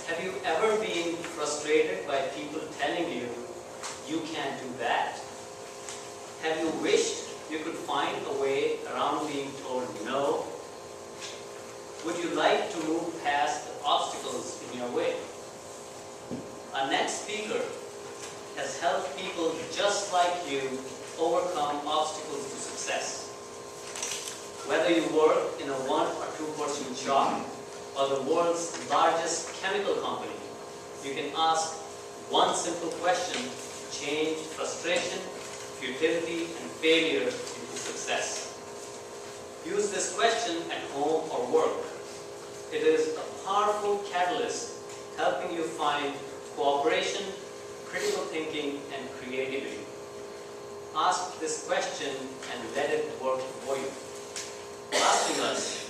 Have you ever been frustrated by people telling you, you can't do that? Have you wished you could find a way around being told no? Would you like to move past the obstacles in your way? Our next speaker has helped people just like you overcome obstacles to success. Whether you work in a 1- or 2-person shop or the world's largest chemical company, you can ask one simple question to change frustration, futility, and failure into success. Use this question at home or work. It is a powerful catalyst helping you find cooperation, critical thinking, and creativity. Ask this question and let it work for you. Asking us,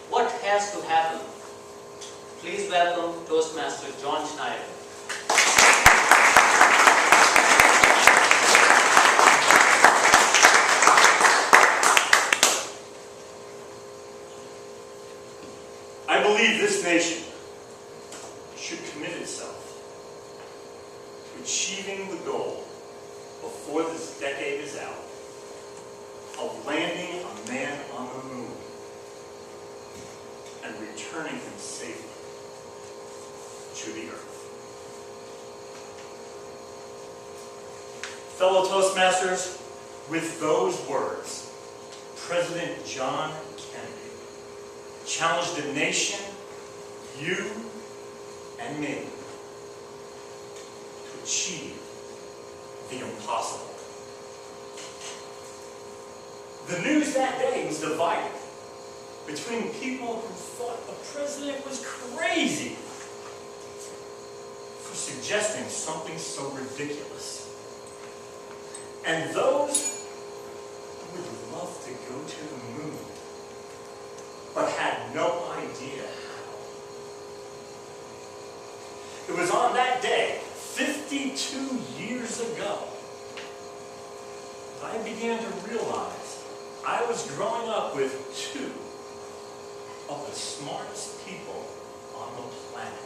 what has to happen? Please welcome Toastmaster John Schneyer. I believe this nation should commit itself to achieving the goal before this decade is out of landing a man on the moon and returning him safely to the earth. Fellow Toastmasters, with those words, President John Kennedy challenged the nation, you and me, to achieve the impossible. The news that day was divided between people who thought the president was crazy for suggesting something so ridiculous, and those who would love to go to the moon but had no idea how. It was on that day, 52 years ago, that I began to realize I was growing up with two of the smartest people on the planet.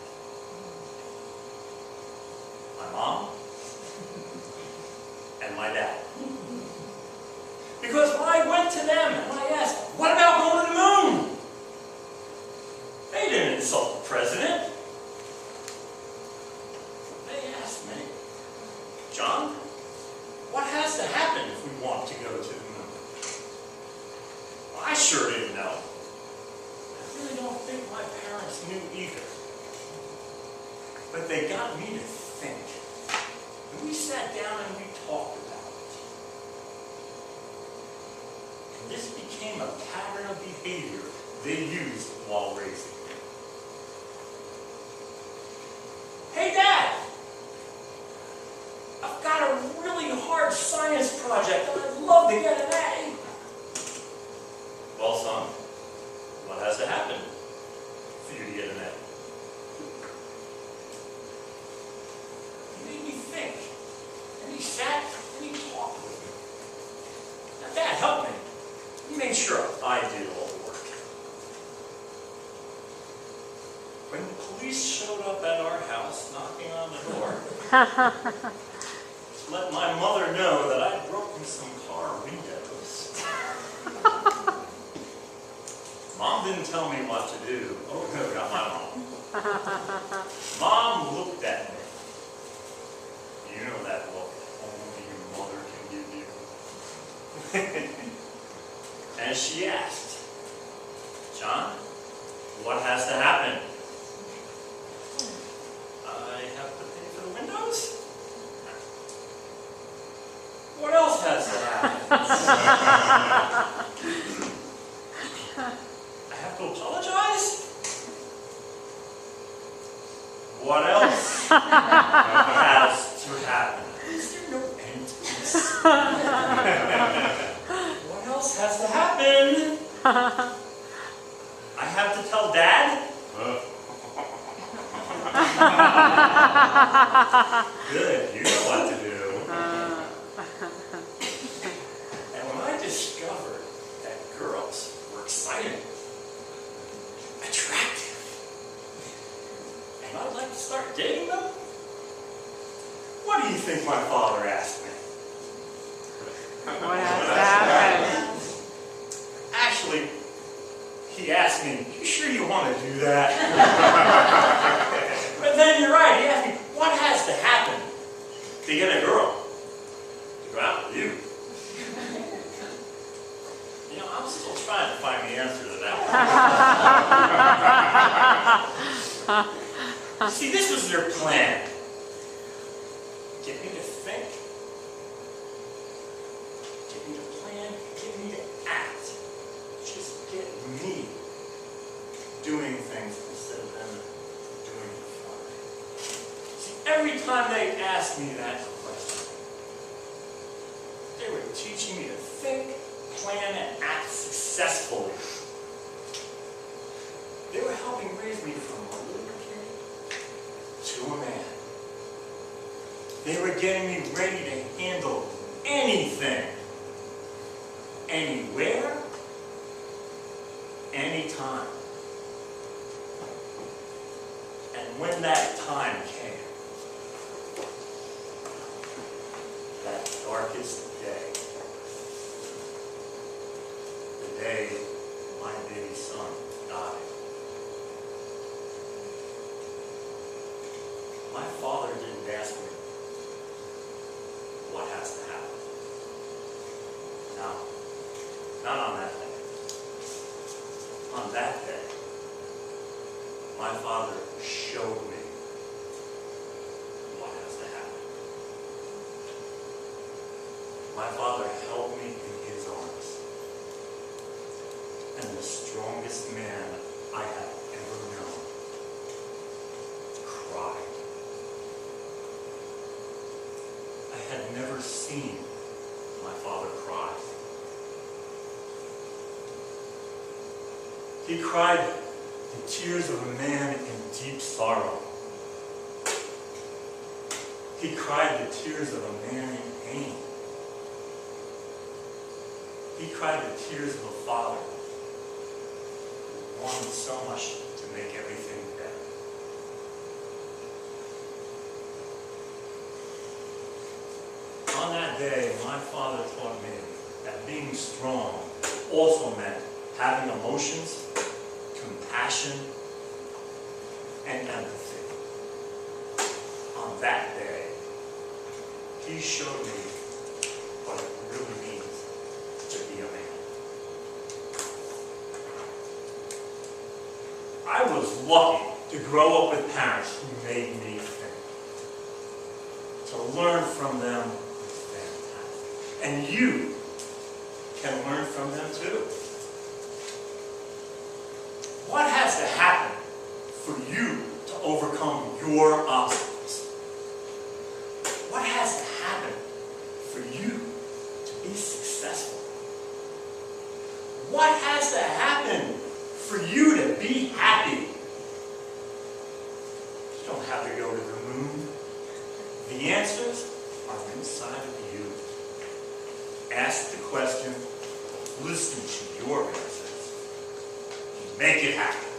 My mom and my dad. Because when I went to them and I asked, what about going to the moon? They didn't insult the president. They asked me, John, what has to happen if we want to go to the moon? Well, I sure didn't know. I really don't think my parents knew either. But they got me to think. And we sat down and we talked about it. And this became a pattern of behavior they used while raising me. Hey, Dad! I've got a really hard science project and I'd love to get an A. Well, son, what has to happen for you to get an A? He made me think. And he sat and he talked with me. Now, Dad helped me. He made sure I did all the work. When the police showed up at our house knocking on the door to let my mother know that I'd broken some car windows, Mom didn't tell me what to do. Oh no, not my mom. Mom looked at me. You know that look only your mother can give you. And she asked, John, what has to happen? I have to pay for the windows? What else has to happen? I have to apologize? What else has to happen? Is there no end to this? What else has to happen? I have to tell Dad? Good, you know what to do. And when I discovered that girls were exciting, attractive, and I'd like to start dating them? What do you think my father asked me? What has to happen? Actually, he asked me, you sure you want to do that? But then you're right, he asked me, what has to happen to get a girl to go out with you? You know, I'm still trying to find the answer to that one. See, this was their plan. Get me to think. Get me to plan. Get me to act. Just get me doing things instead of them doing it for me. See, every time they asked me that question, they were teaching me to think, plan, and act successfully. They were helping raise me from a little kid to a man. They were getting me ready to handle anything, anywhere, anytime. And when that time came, that darkest day, the day my baby son died, my father didn't ask me, what has to happen? No, not on that day. On that day, my father showed me what has to happen. My father held me in his arms, and the strongest man I have ever known cried. I had never seen my father cry. He cried the tears of a man in deep sorrow. He cried the tears of a man in pain. He cried the tears of a father who wanted so much to make everything better. On that day, my father taught me that being strong also meant having emotions, compassion, and empathy. On that day, he showed me what it really means to be a man. I was lucky to grow up with parents who made me think. To learn from them is fantastic. And you can learn from them too. What has to happen for you to overcome your obstacles? What has to happen for you to be successful? What has to happen for you to be happy? You don't have to go to the moon. The answers are inside of you. Ask the question, listen to your answers, and make it happen.